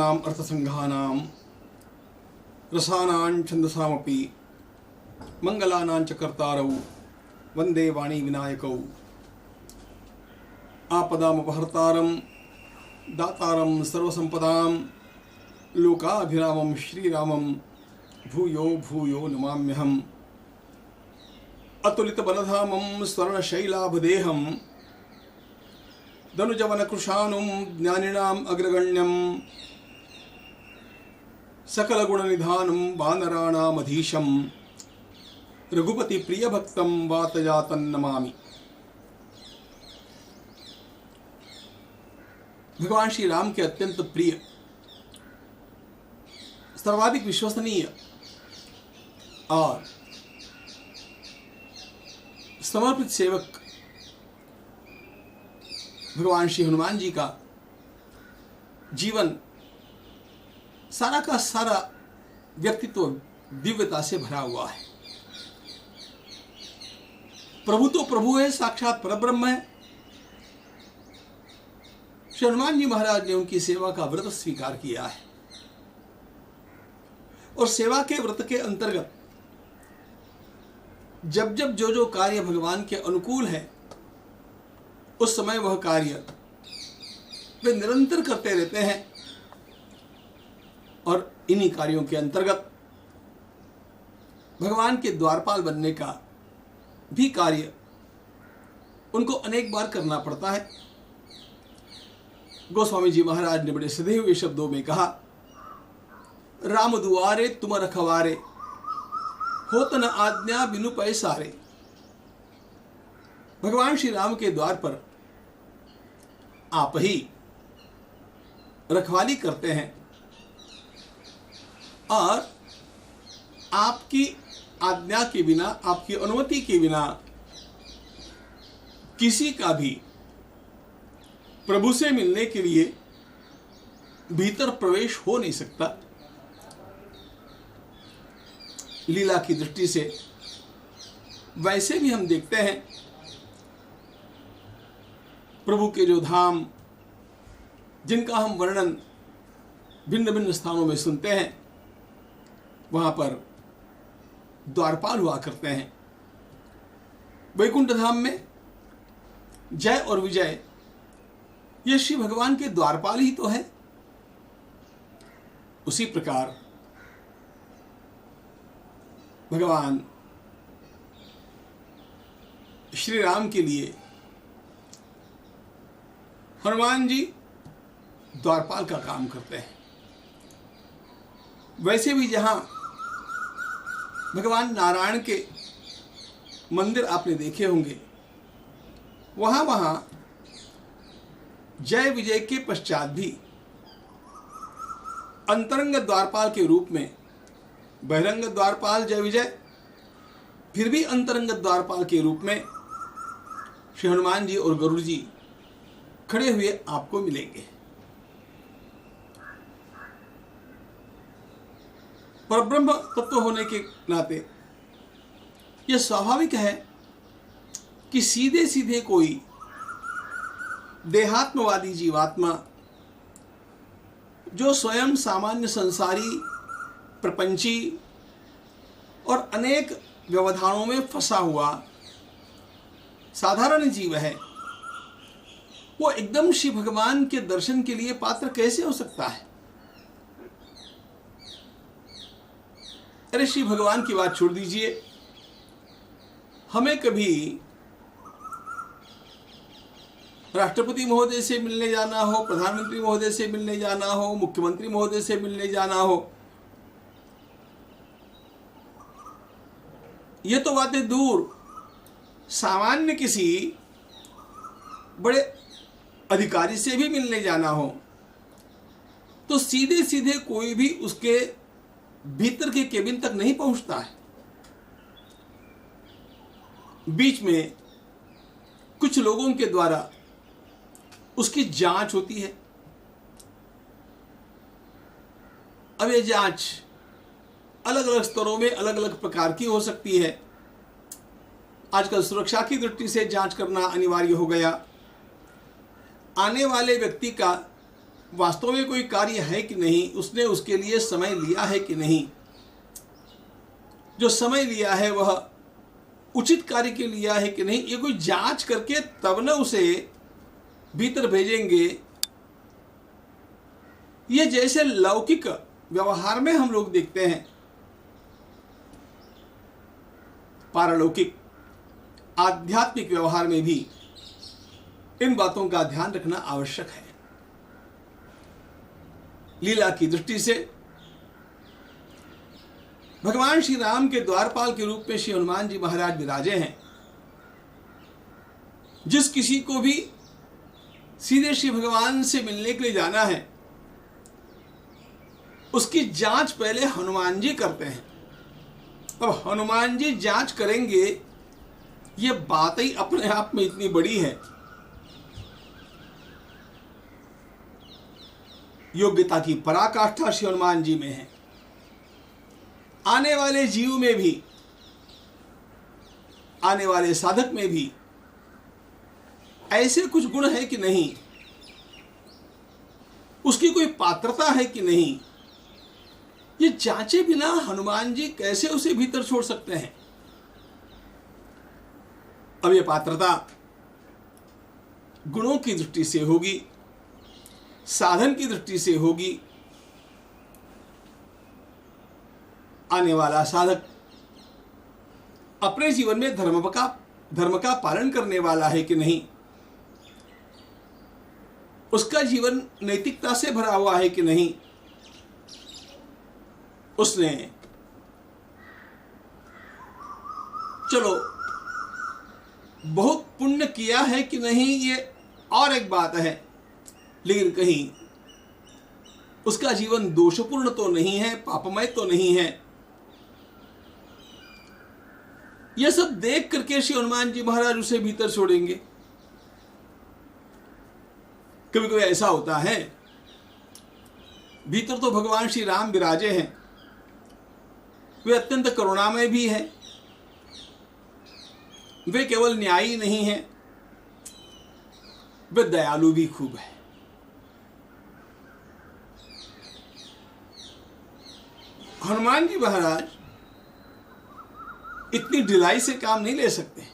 वेदानाम् अर्थसंघानां रसानां छन्दसामपि मंगलानां च कर्तारौ वंदे वाणी विनायकौ आपदामपहर्तारं दातारं सर्वसंपदां लोकाभिरामं श्रीरामं भूयो भूयो नमाम्यहम्। अतुलितबलधामं स्वर्णशैलाभदेहं दनुजवनकृशानुं ज्ञानिनाम् अग्रगण्यं सकलगुणनिधानं वानराणामधीशं रघुपतिप्रियभक्तं वातजातं नमामि। भगवान श्री राम के अत्यंत प्रिय, सर्वाधिक विश्वसनीय और समर्पित सेवक भगवान श्री हनुमान जी का जीवन सारा का सारा व्यक्तित्व दिव्यता से भरा हुआ है। प्रभु तो प्रभु है, साक्षात परब्रह्म है। श्री हनुमान जी महाराज ने उनकी सेवा का व्रत स्वीकार किया है और सेवा के व्रत के अंतर्गत जब जब जो कार्य भगवान के अनुकूल है उस समय वह कार्य वे निरंतर करते रहते हैं और इन्हीं कार्यों के अंतर्गत भगवान के द्वारपाल बनने का भी कार्य उनको अनेक बार करना पड़ता है। गोस्वामी जी महाराज ने बड़े सधे हुए शब्दों में कहा, राम दुआरे तुम रखवारे, होत न आज्ञा बिनु पैसारे। भगवान श्री राम के द्वार पर आप ही रखवाली करते हैं और आपकी आज्ञा के बिना, आपकी अनुमति के बिना किसी का भी प्रभु से मिलने के लिए भीतर प्रवेश हो नहीं सकता। लीला की दृष्टि से वैसे भी हम देखते हैं प्रभु के जो धाम जिनका हम वर्णन भिन्न भिन्न स्थानों में सुनते हैं, वहां पर द्वारपाल हुआ करते हैं। वैकुंठ धाम में जय और विजय ये श्री भगवान के द्वारपाल ही तो है। उसी प्रकार भगवान श्री राम के लिए हनुमान जी द्वारपाल का काम करते हैं। वैसे भी जहां भगवान नारायण के मंदिर आपने देखे होंगे, वहां जय विजय के पश्चात भी अंतरंग द्वारपाल के रूप में बहिरंग द्वारपाल जय विजय, फिर भी अंतरंग द्वारपाल के रूप में श्री हनुमान जी और गरुड़ जी खड़े हुए आपको मिलेंगे। परब्रह्म तत्व होने के नाते यह स्वाभाविक है कि सीधे सीधे कोई देहात्मवादी जीवात्मा जो स्वयं सामान्य संसारी प्रपंची और अनेक व्यवधानों में फंसा हुआ साधारण जीव है, वो एकदम श्री भगवान के दर्शन के लिए पात्र कैसे हो सकता है। अरे श्री भगवान की बात छोड़ दीजिए, हमें कभी राष्ट्रपति महोदय से मिलने जाना हो, प्रधानमंत्री महोदय से मिलने जाना हो, मुख्यमंत्री महोदय से मिलने जाना हो, ये तो बातें दूर, सामान्य किसी बड़े अधिकारी से भी मिलने जाना हो तो सीधे सीधे कोई भी उसके भीतर के केबिन तक नहीं पहुंचता है। बीच में कुछ लोगों के द्वारा उसकी जांच होती है। अब ये जांच अलग अलग स्तरों में अलग अलग प्रकार की हो सकती है। आजकल सुरक्षा की दृष्टि से जांच करना अनिवार्य हो गया। आने वाले व्यक्ति का वास्तव में कोई कार्य है कि नहीं, उसने उसके लिए समय लिया है कि नहीं, जो समय लिया है वह उचित कार्य के लिया है कि नहीं, ये कोई जांच करके तब न उसे भीतर भेजेंगे। ये जैसे लौकिक व्यवहार में हम लोग देखते हैं, पारलौकिक आध्यात्मिक व्यवहार में भी इन बातों का ध्यान रखना आवश्यक है। लीला की दृष्टि से भगवान श्री राम के द्वारपाल के रूप में श्री हनुमान जी महाराज विराजे हैं। जिस किसी को भी सीधे श्री भगवान से मिलने के लिए जाना है, उसकी जांच पहले हनुमान जी करते हैं। अब हनुमान जी जांच करेंगे, ये बात ही अपने आप में इतनी बड़ी है। योग्यता की पराकाष्ठा श्री हनुमान जी में है। आने वाले जीव में भी, आने वाले साधक में भी ऐसे कुछ गुण है कि नहीं, उसकी कोई पात्रता है कि नहीं, ये जांचे बिना हनुमान जी कैसे उसे भीतर छोड़ सकते हैं। अब ये पात्रता गुणों की दृष्टि से होगी, साधन की दृष्टि से होगी। आने वाला साधक अपने जीवन में धर्म का पालन करने वाला है कि नहीं, उसका जीवन नैतिकता से भरा हुआ है कि नहीं, उसने चलो बहुत पुण्य किया है कि नहीं, ये और एक बात है, लेकिन कहीं उसका जीवन दोषपूर्ण तो नहीं है, पापमय तो नहीं है। यह सब देख करके श्री हनुमान जी महाराज उसे भीतर छोड़ेंगे। कभी कभी ऐसा होता है, भीतर तो भगवान श्री राम विराजे हैं, वे अत्यंत करुणामय भी हैं, वे केवल न्यायी नहीं हैं, वे दयालु भी खूब है। हनुमान जी महाराज इतनी ढिलाई से काम नहीं ले सकते।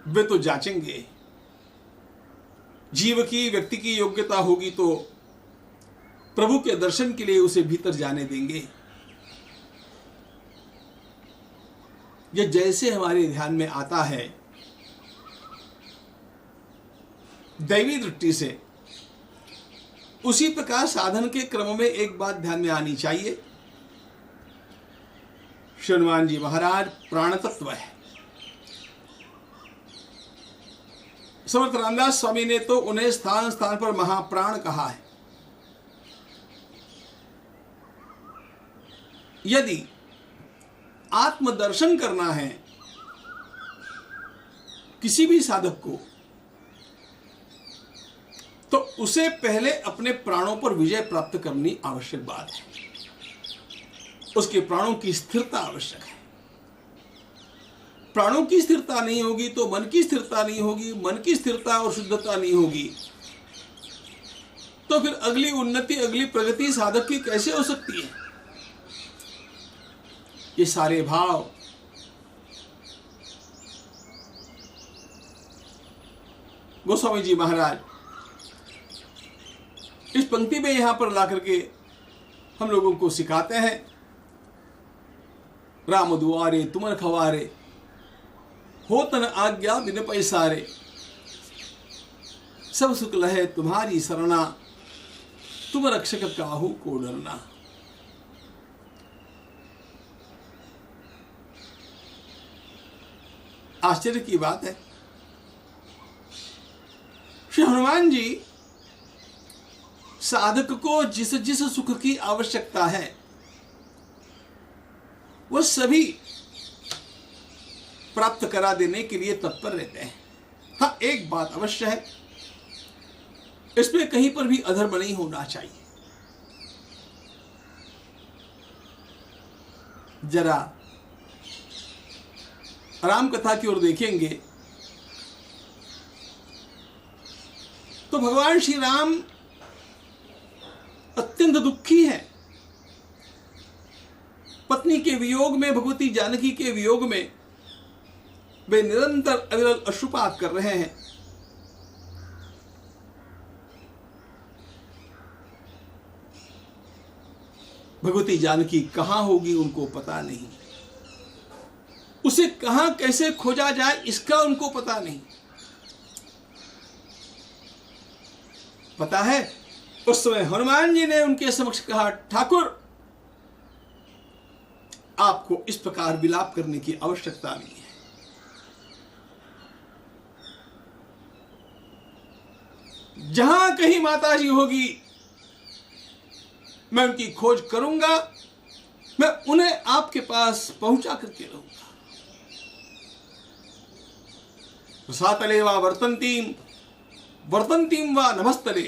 वे तो जांचेंगे, जीव की, व्यक्ति की योग्यता होगी तो प्रभु के दर्शन के लिए उसे भीतर जाने देंगे। यह जैसे हमारे ध्यान में आता है, दैवी दृष्टि से, उसी प्रकार साधन के क्रम में एक बात ध्यान में आनी चाहिए। श्री हनुमान जी महाराज प्राण तत्व है। समर्थ रामदास स्वामी ने तो उन्हें स्थान स्थान पर महाप्राण कहा है। यदि आत्मदर्शन करना है किसी भी साधक को, तो उसे पहले अपने प्राणों पर विजय प्राप्त करनी आवश्यक बात है। उसके प्राणों की स्थिरता आवश्यक है। प्राणों की स्थिरता नहीं होगी तो मन की स्थिरता नहीं होगी, मन की स्थिरता और शुद्धता नहीं होगी तो फिर अगली उन्नति, अगली प्रगति साधक की कैसे हो सकती है। ये सारे भाव गोस्वामी जी महाराज इस पंक्ति में यहां पर ला करके हम लोगों को सिखाते हैं। राम दुआरे तुम रखवारे, हो तन आज्ञा बिन पैसारे, सब सुख लहे तुम्हारी शरणा, तुम रक्षक काहू को डरना। आश्चर्य की बात है, श्री हनुमान जी साधक को जिस जिस सुख की आवश्यकता है वह सभी प्राप्त करा देने के लिए तत्पर रहते हैं। हाँ, एक बात अवश्य है, इसमें कहीं पर भी अधर्म नहीं होना चाहिए। जरा राम कथा की ओर देखेंगे तो भगवान श्री राम अत्यंत दुखी है। पत्नी के वियोग में, भगवती जानकी के वियोग में वे निरंतर अविरल अश्रुपात कर रहे हैं। भगवती जानकी कहां होगी उनको पता नहीं, उसे कहां कैसे खोजा जाए इसका उनको पता नहीं। पता है उस समय हनुमान जी ने उनके समक्ष कहा, ठाकुर आपको इस प्रकार विलाप करने की आवश्यकता नहीं है। जहां कहीं माता जी होगी मैं उनकी खोज करूंगा, मैं उन्हें आपके पास पहुंचा करके रहूंगा। सातले वा वर्तंतीम वर्तंतीम वा नमस्तले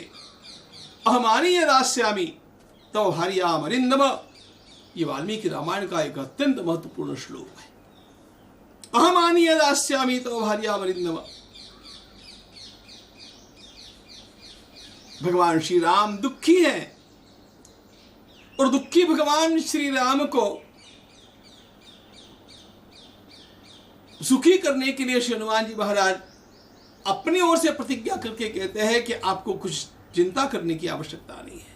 अहमानीय दास्यामि तव हरियाम अरिंदम। ये वाल्मीकि रामायण का एक अत्यंत महत्वपूर्ण श्लोक है। अहमानीय दास्यामि तव हरियाम अरिंदम। भगवान श्री राम दुखी हैं और दुखी भगवान श्री राम को सुखी करने के लिए श्री हनुमान जी महाराज अपनी ओर से प्रतिज्ञा करके कहते हैं कि आपको कुछ चिंता करने की आवश्यकता नहीं है।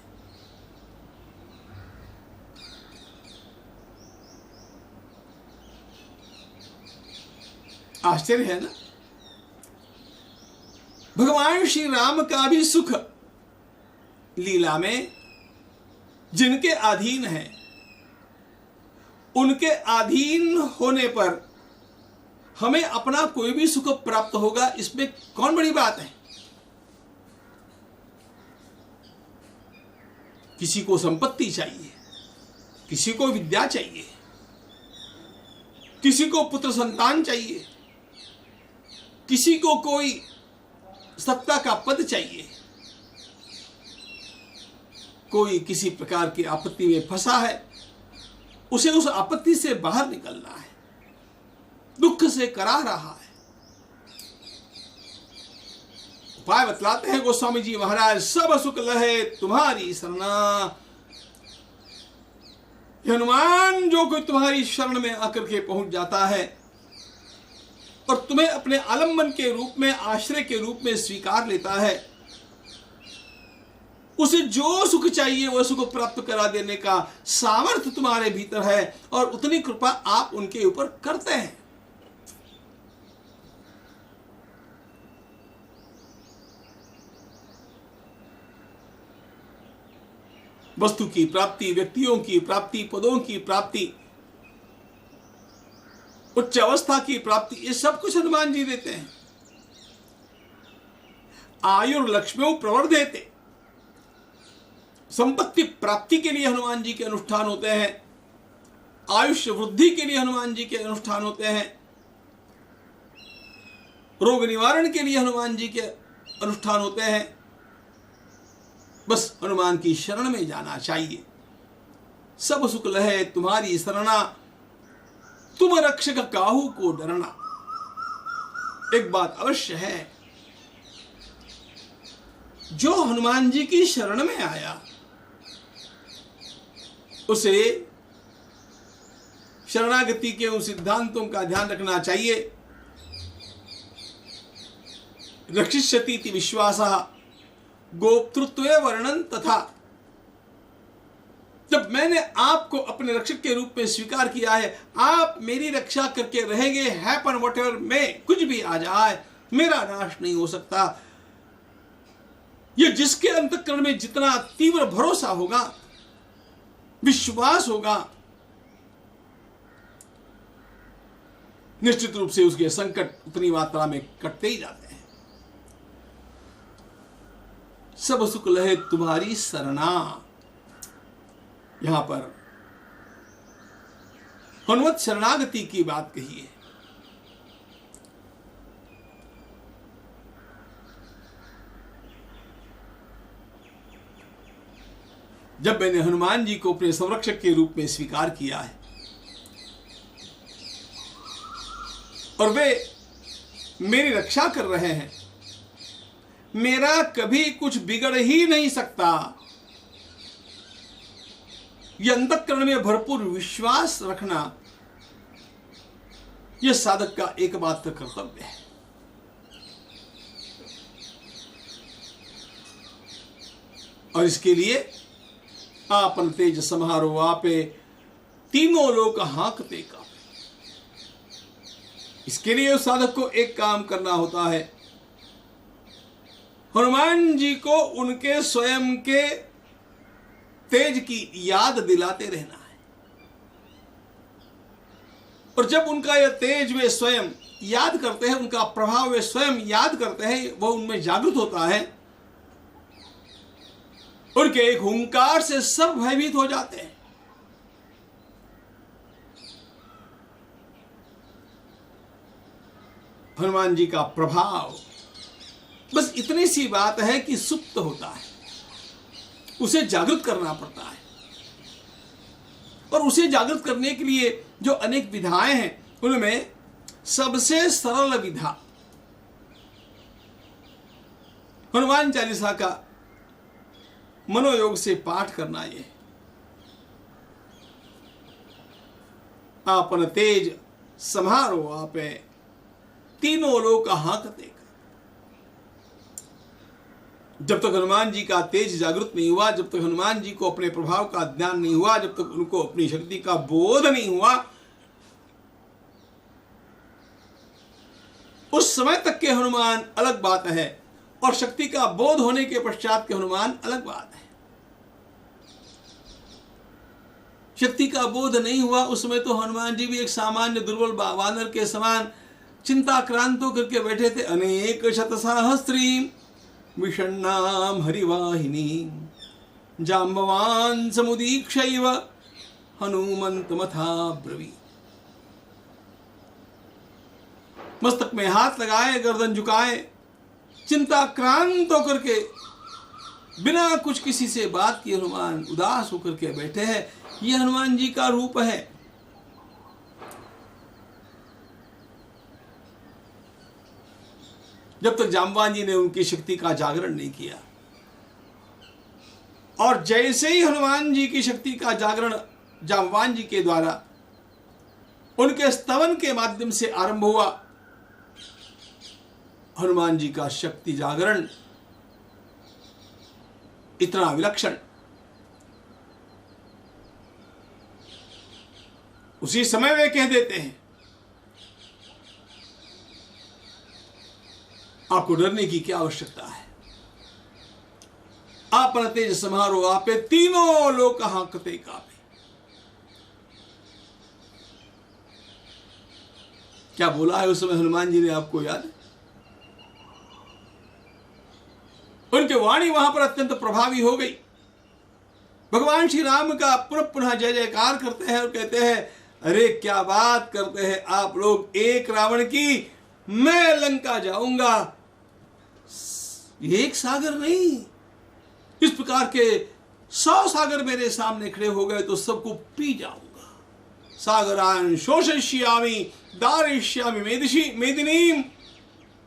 आश्चर्य है ना। भगवान श्री राम का भी सुख लीला में जिनके अधीन है, उनके अधीन होने पर हमें अपना कोई भी सुख प्राप्त होगा, इसमें कौन बड़ी बात है। किसी को संपत्ति चाहिए, किसी को विद्या चाहिए, किसी को पुत्र संतान चाहिए, किसी को कोई सत्ता का पद चाहिए, कोई किसी प्रकार की आपत्ति में फंसा है, उसे उस आपत्ति से बाहर निकलना है, दुख से करा रहा है। उपाय बतलाते हैं गोस्वामी जी महाराज, सब सुख लहे तुम्हारी शरणा। हनुमान जो कोई तुम्हारी शरण में आकर के पहुंच जाता है और तुम्हें अपने आलम्बन के रूप में, आश्रय के रूप में स्वीकार लेता है, उसे जो सुख चाहिए वह सुख प्राप्त करा देने का सामर्थ्य तुम्हारे भीतर है और उतनी कृपा आप उनके ऊपर करते हैं। वस्तु की प्राप्ति, व्यक्तियों की प्राप्ति, पदों की प्राप्ति, उच्च अवस्था की प्राप्ति, ये सब कुछ हनुमान जी देते हैं। आयुर्लक्ष्म्यो प्रवर्धेते, संपत्ति प्राप्ति के लिए हनुमान जी के अनुष्ठान होते हैं, आयुष्य वृद्धि के लिए हनुमान जी के अनुष्ठान होते हैं, रोग निवारण के लिए हनुमान जी के अनुष्ठान होते हैं। बस हनुमान की शरण में जाना चाहिए। सब सुख लहे तुम्हारी शरणा, तुम रक्षक काहू को डरना। एक बात अवश्य है, जो हनुमान जी की शरण में आया उसे शरणागति के उन सिद्धांतों का ध्यान रखना चाहिए। रक्षिष्यति इति विश्वासः गोप्तृत्वे वर्णन तथा। जब मैंने आपको अपने रक्षक के रूप में स्वीकार किया है, आप मेरी रक्षा करके रहेंगे। हैपन व्हाटएवर में, कुछ भी आ जाए मेरा नाश नहीं हो सकता। ये जिसके अंतःकरण में जितना तीव्र भरोसा होगा, विश्वास होगा, निश्चित रूप से उसके संकट उतनी मात्रा में कटते ही जाते हैं। सब सुख लहे तुम्हारी शरणा, यहां पर हनुमत शरणागति की बात कही है। जब मैंने हनुमान जी को अपने संरक्षक के रूप में स्वीकार किया है और वे मेरी रक्षा कर रहे हैं, मेरा कभी कुछ बिगड़ ही नहीं सकता। यह अंतःकरण में भरपूर विश्वास रखना यह साधक का एकमात्र कर्तव्य है। और इसके लिए आपन तेज समारो आपे, तीनों लोग हाँकते कांपे। इसके लिए उस साधक को एक काम करना होता है, हनुमान जी को उनके स्वयं के तेज की याद दिलाते रहना है। और जब उनका यह तेज वे स्वयं याद करते हैं, उनका प्रभाव वे स्वयं याद करते हैं, वह उनमें जागृत होता है। उनके एक हुंकार से सब भयभीत हो जाते हैं। हनुमान जी का प्रभाव बस इतनी सी बात है कि सुप्त होता है, उसे जागृत करना पड़ता है। और उसे जागृत करने के लिए जो अनेक विधाएं हैं, उनमें सबसे सरल विधा हनुमान चालीसा का मनोयोग से पाठ करना। ये आपन तेज संहारो आपे, तीनों लोग हाँकते। जब तक हनुमान जी का तेज जागृत नहीं हुआ, जब तक हनुमान जी को अपने प्रभाव का ज्ञान नहीं हुआ, जब तक उनको अपनी शक्ति का बोध नहीं हुआ, उस समय तक के हनुमान अलग बात है, और शक्ति का बोध होने के पश्चात के हनुमान अलग बात है। शक्ति का बोध नहीं हुआ उस समय तो हनुमान जी भी एक सामान्य दुर्बल वानर के समान चिंताक्रांत होकर के बैठे थे। अनेक शतसहस्री विषण्णाम हरिवाहिनी जाम्बवान समुदीक्षैव हनुमंतमथा ब्रवी। मस्तक में हाथ लगाए, गर्दन झुकाए, चिंताक्रांत होकर के बिना कुछ किसी से बात किए हनुमान उदास होकर के बैठे हैं। यह हनुमान जी का रूप है। जब तक जाम्बवान जी ने उनकी शक्ति का जागरण नहीं किया, और जैसे ही हनुमान जी की शक्ति का जागरण जाम्बवान जी के द्वारा उनके स्तवन के माध्यम से आरंभ हुआ, हनुमान जी का शक्ति जागरण इतना विलक्षण, उसी समय वे कह देते हैं आपको डरने की क्या आवश्यकता है। आप तेज समारो आपे, तीनों लोग हाँकते कांपे। क्या बोला है उस समय हनुमान जी ने, आपको याद है? उनकी वाणी वहां पर अत्यंत प्रभावी हो गई। भगवान श्री राम का पुनः पुनः जय जयकार करते हैं और कहते हैं, अरे क्या बात करते हैं आप लोग, एक रावण की मैं लंका जाऊंगा, एक सागर नहीं, इस प्रकार के 100 सागर मेरे सामने खड़े हो गए तो सबको पी जाऊंगा। सागरान शोषयिष्यामि दारयिष्यामि मेदिनीम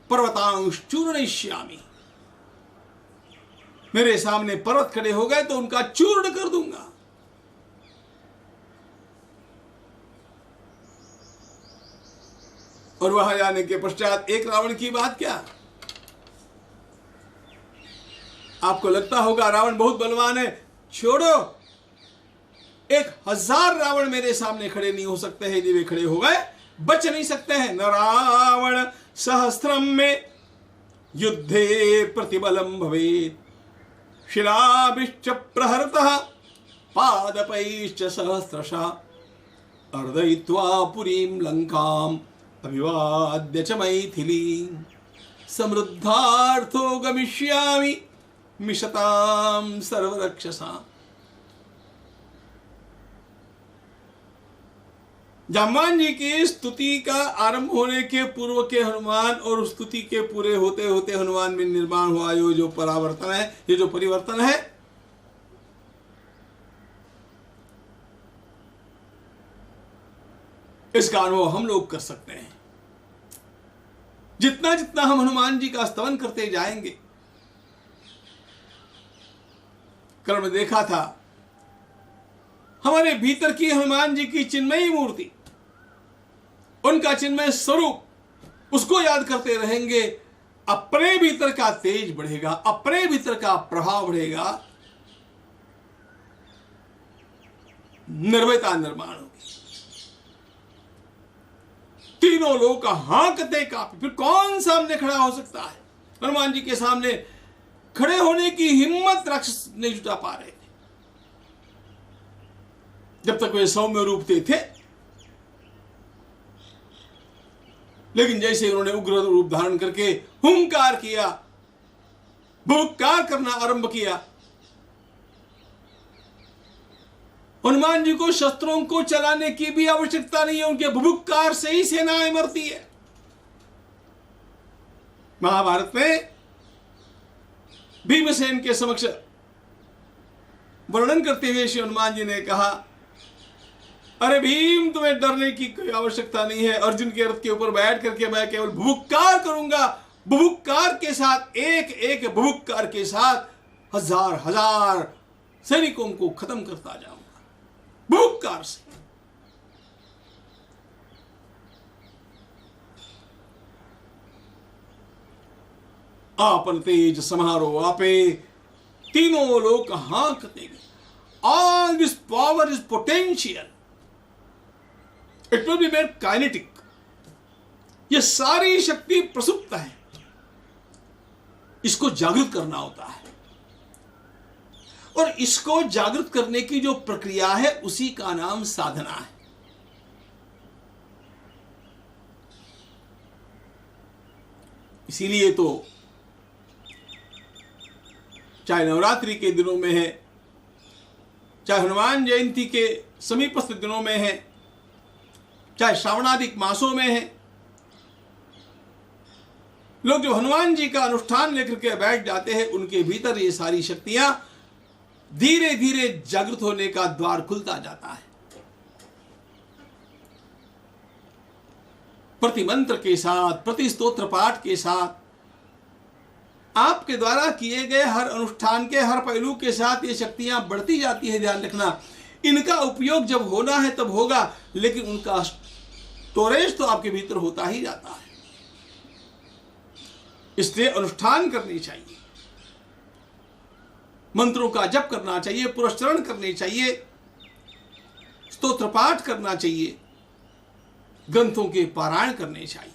पर्वतांश चूर्णयिष्यामि। मेरे सामने पर्वत खड़े हो गए तो उनका चूर्ण कर दूंगा। और वहां जाने के पश्चात एक रावण की बात क्या, आपको लगता होगा रावण बहुत बलवान है, छोड़ो, 1000 रावण मेरे सामने खड़े नहीं हो सकते हैं। यदि वे खड़े हो गए बच नहीं सकते हैं। न रावण सहस्त्रम में युद्धे प्रतिबलम भवेत्, शिलाभिश्च प्रहरतः पादपैश्च सहस्रशः, अर्दयित्वा पुरीं लंकाम् अभिवाद्य च मैथिलीं, समृद्धार्थो गमिष्यामि मिषतां सर्वरक्षसां। जाम्बवान जी की स्तुति का आरंभ होने के पूर्व के हनुमान और उस स्तुति के पूरे होते होते हनुमान में निर्माण हुआ ये जो परावर्तन है, ये जो परिवर्तन है, इसका अनुभव हम लोग कर सकते हैं। जितना जितना हम हनुमान जी का स्तवन करते जाएंगे, कल में देखा था हमारे भीतर की हनुमान जी की चिन्मयी मूर्ति, उनका चिन्मय स्वरूप, उसको याद करते रहेंगे, अपने भीतर का तेज बढ़ेगा, अपने भीतर का प्रभाव बढ़ेगा, निर्भयता निर्माण होगी। तीनों लोग हांकते कांपे। फिर कौन सामने खड़ा हो सकता है? हनुमान जी के सामने खड़े होने की हिम्मत राक्षस नहीं जुटा पा रहे थे। जब तक वे सौम्य रूप थे, लेकिन जैसे उन्होंने उग्र रूप धारण करके हुंकार किया, भुक्कार करना आरंभ किया, हनुमान जी को शस्त्रों को चलाने की भी आवश्यकता नहीं है, उनके भुभुक्कार से ही सेनाएं मरती है। महाभारत में भीमसेन के समक्ष वर्णन करते हुए श्री हनुमान जी ने कहा, अरे भीम, तुम्हें डरने की कोई आवश्यकता नहीं है। अर्जुन के रथ के ऊपर बैठ करके मैं केवल भुभुक्कार करूंगा, भुभुक्कार के साथ, एक एक भुभुक्कार के साथ हजार हजार सैनिकों को खत्म करता जाऊंगा, भुभुक्कार से। आपन तेज समारो आपे, तीनों लोग हांकते। All this power is potential, it will be made kinetic. ये सारी शक्ति प्रसुप्त है, इसको जागृत करना होता है, और इसको जागृत करने की जो प्रक्रिया है उसी का नाम साधना है। इसीलिए तो चाहे नवरात्रि के दिनों में है, चाहे हनुमान जयंती के समीपस्थ दिनों में है, चाहे श्रावणादिक मासों में है, लोग जो हनुमान जी का अनुष्ठान लेकर के बैठ जाते हैं, उनके भीतर ये सारी शक्तियां धीरे धीरे जागृत होने का द्वार खुलता जाता है। प्रति मंत्र के साथ, प्रति स्तोत्र पाठ के साथ, आपके द्वारा किए गए हर अनुष्ठान के हर पहलू के साथ ये शक्तियां बढ़ती जाती है। ध्यान रखना, इनका उपयोग जब होना है तब होगा, लेकिन उनका स्टोरेज तो आपके भीतर होता ही जाता है। इसलिए अनुष्ठान करनी चाहिए, मंत्रों का जप करना चाहिए, पुरस्चरण करने चाहिए, स्तोत्र पाठ करना चाहिए, ग्रंथों के पारायण करने चाहिए।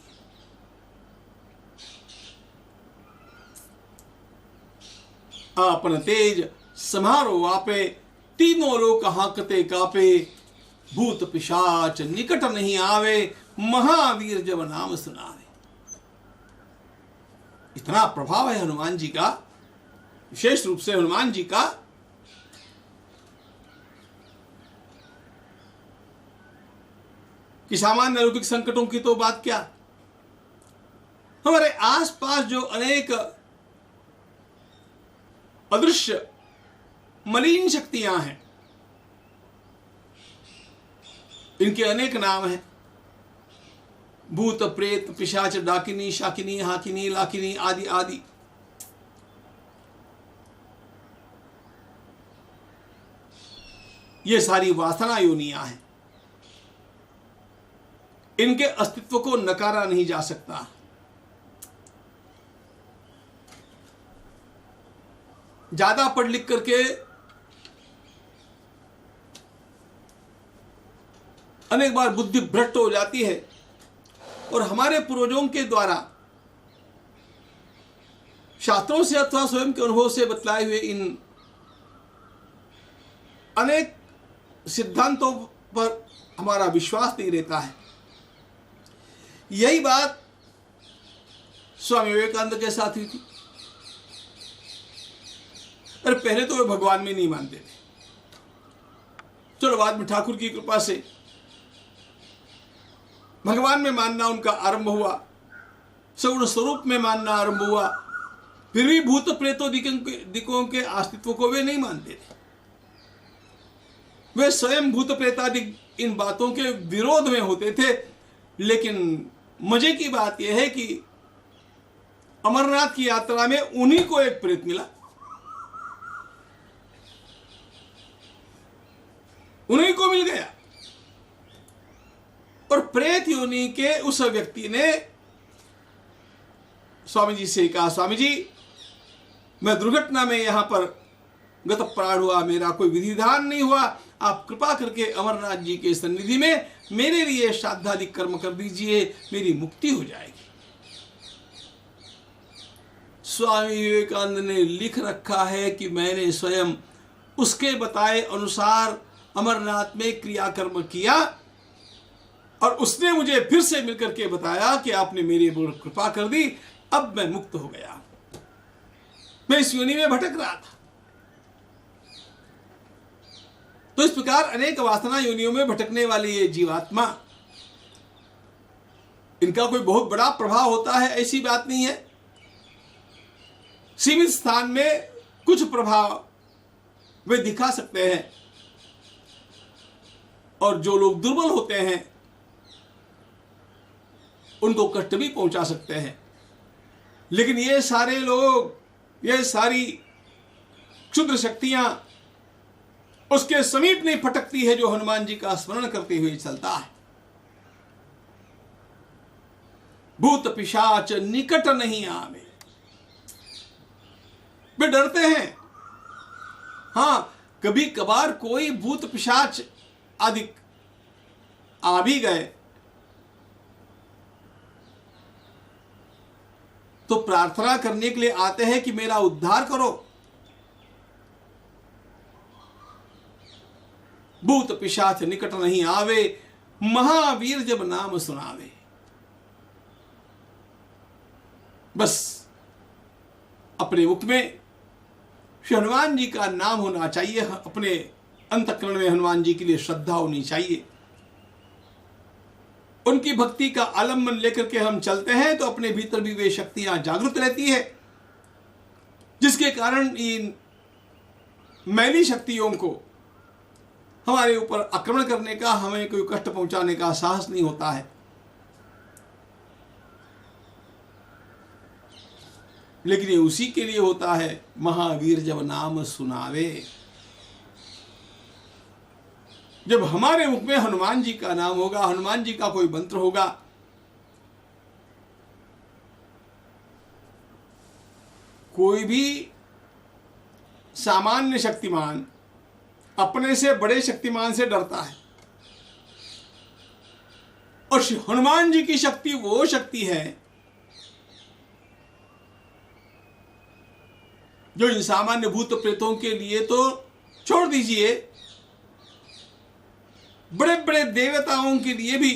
आपन तेज समारो आपे, तीनों लोग हांकते कापे, भूत पिशाच निकट नहीं आवे, महावीर जब नाम सुनावे। इतना प्रभाव है हनुमान जी का, विशेष रूप से हनुमान जी का, कि सामान्य लौकिक संकटों की तो बात क्या, हमारे आसपास जो अनेक अदृश्य मलिन शक्तियां हैं, इनके अनेक नाम हैं, भूत प्रेत पिशाच डाकिनी शाकिनी हाकिनी लाकिनी आदि आदि। ये सारी वासना योनियां हैं, इनके अस्तित्व को नकारा नहीं जा सकता। ज्यादा पढ़ लिख करके अनेक बार बुद्धि भ्रष्ट हो जाती है, और हमारे पूर्वजों के द्वारा शास्त्रों से अथवा स्वयं के अनुभव से बतलाए हुए इन अनेक सिद्धांतों पर हमारा विश्वास नहीं रहता है। यही बात स्वामी विवेकानंद के साथ हुई थी। अरे पहले तो वे भगवान में नहीं मानते थे, चलो बाद में ठाकुर की कृपा से भगवान में मानना उनका आरंभ हुआ, सगुण स्वरूप में मानना आरंभ हुआ। फिर भी भूत प्रेतों दिकों के अस्तित्व को वे नहीं मानते थे। वे स्वयं भूत प्रेतादि इन बातों के विरोध में होते थे। लेकिन मजे की बात यह है कि अमरनाथ की यात्रा में उन्हीं को एक प्रेत मिला, उन्हीं को मिल गया। और प्रेत योनि के उस व्यक्ति ने स्वामी जी से कहा, स्वामी जी मैं दुर्घटना में यहां पर गत प्राण हुआ, मेरा कोई विधिधान नहीं हुआ, आप कृपा करके अमरनाथ जी के सन्निधि में मेरे लिए श्राद्धादि कर्म कर दीजिए, मेरी मुक्ति हो जाएगी। स्वामी विवेकानंद ने लिख रखा है कि मैंने स्वयं उसके बताए अनुसार अमरनाथ में क्रियाकर्म किया और उसने मुझे फिर से मिलकर के बताया कि आपने मेरे ऊपर कृपा कर दी, अब मैं मुक्त हो गया। मैं इस योनि में भटक रहा था। तो इस प्रकार अनेक वासना योनियों में भटकने वाली ये जीवात्मा, इनका कोई बहुत बड़ा प्रभाव होता है ऐसी बात नहीं है। सीमित स्थान में कुछ प्रभाव वे दिखा सकते हैं और जो लोग दुर्बल होते हैं उनको कष्ट भी पहुंचा सकते हैं। लेकिन ये सारे लोग, ये सारी क्षुद्र शक्तियां उसके समीप नहीं फटकती है जो हनुमान जी का स्मरण करते हुए चलता है। भूत पिशाच निकट नहीं आवे। वे डरते हैं। हां, कभी कभार कोई भूत पिशाच आदि आ भी गए तो प्रार्थना करने के लिए आते हैं कि मेरा उद्धार करो। भूत पिशाच निकट नहीं आवे, महावीर जब नाम सुनावे। बस अपने मुख में श्री हनुमान जी का नाम होना चाहिए, अपने अंतःकरण में हनुमान जी के लिए श्रद्धा होनी चाहिए। उनकी भक्ति का आलम्बन लेकर के हम चलते हैं तो अपने भीतर भी वे शक्तियां जागृत रहती है, जिसके कारण इन मैली शक्तियों को हमारे ऊपर आक्रमण करने का, हमें कोई कष्ट पहुंचाने का साहस नहीं होता है। लेकिन ये उसी के लिए होता है, महावीर जब नाम सुनावे। जब हमारे मुख में हनुमान जी का नाम होगा, हनुमान जी का कोई मंत्र होगा, कोई भी सामान्य शक्तिमान अपने से बड़े शक्तिमान से डरता है। और हनुमान जी की शक्ति वो शक्ति है जो इन सामान्य भूत प्रेतों के लिए तो छोड़ दीजिए, बड़े बड़े देवताओं के लिए भी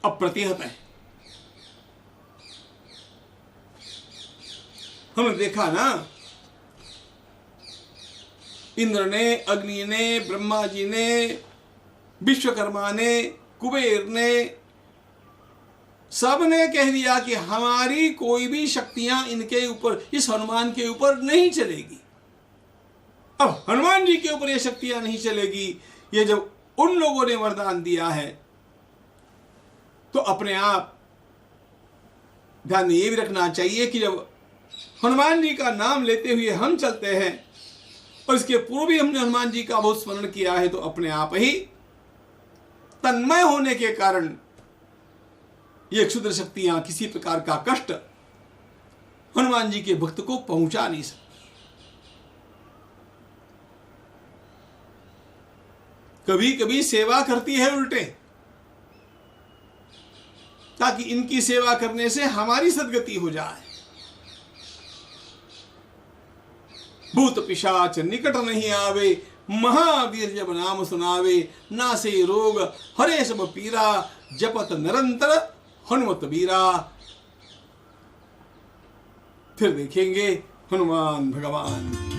अप्रतिहत है। हमने देखा ना, इंद्र ने, अग्नि ने, ब्रह्मा जी ने, विश्वकर्मा ने, कुबेर ने, सब ने कह दिया कि हमारी कोई भी शक्तियां इनके ऊपर, इस हनुमान के ऊपर नहीं चलेगी। अब हनुमान जी के ऊपर ये शक्तियां नहीं चलेगी, ये जब उन लोगों ने वरदान दिया है तो अपने आप ध्यान ये भी रखना चाहिए कि जब हनुमान जी का नाम लेते हुए हम चलते हैं और इसके पूर्व भी हमने हनुमान जी का बहुत स्मरण किया है तो अपने आप ही तन्मय होने के कारण ये क्षुद्र शक्तियां किसी प्रकार का कष्ट हनुमान जी के भक्त को पहुंचा नहीं सकती। कभी कभी सेवा करती है उल्टे, ताकि इनकी सेवा करने से हमारी सद्गति हो जाए। भूत पिशाच निकट नहीं आवे, महावीर जब नाम सुनावे। नासे रोग हरे सब पीरा, जपत निरंतर हनुमत वीरा। फिर देखेंगे हनुमान भगवान।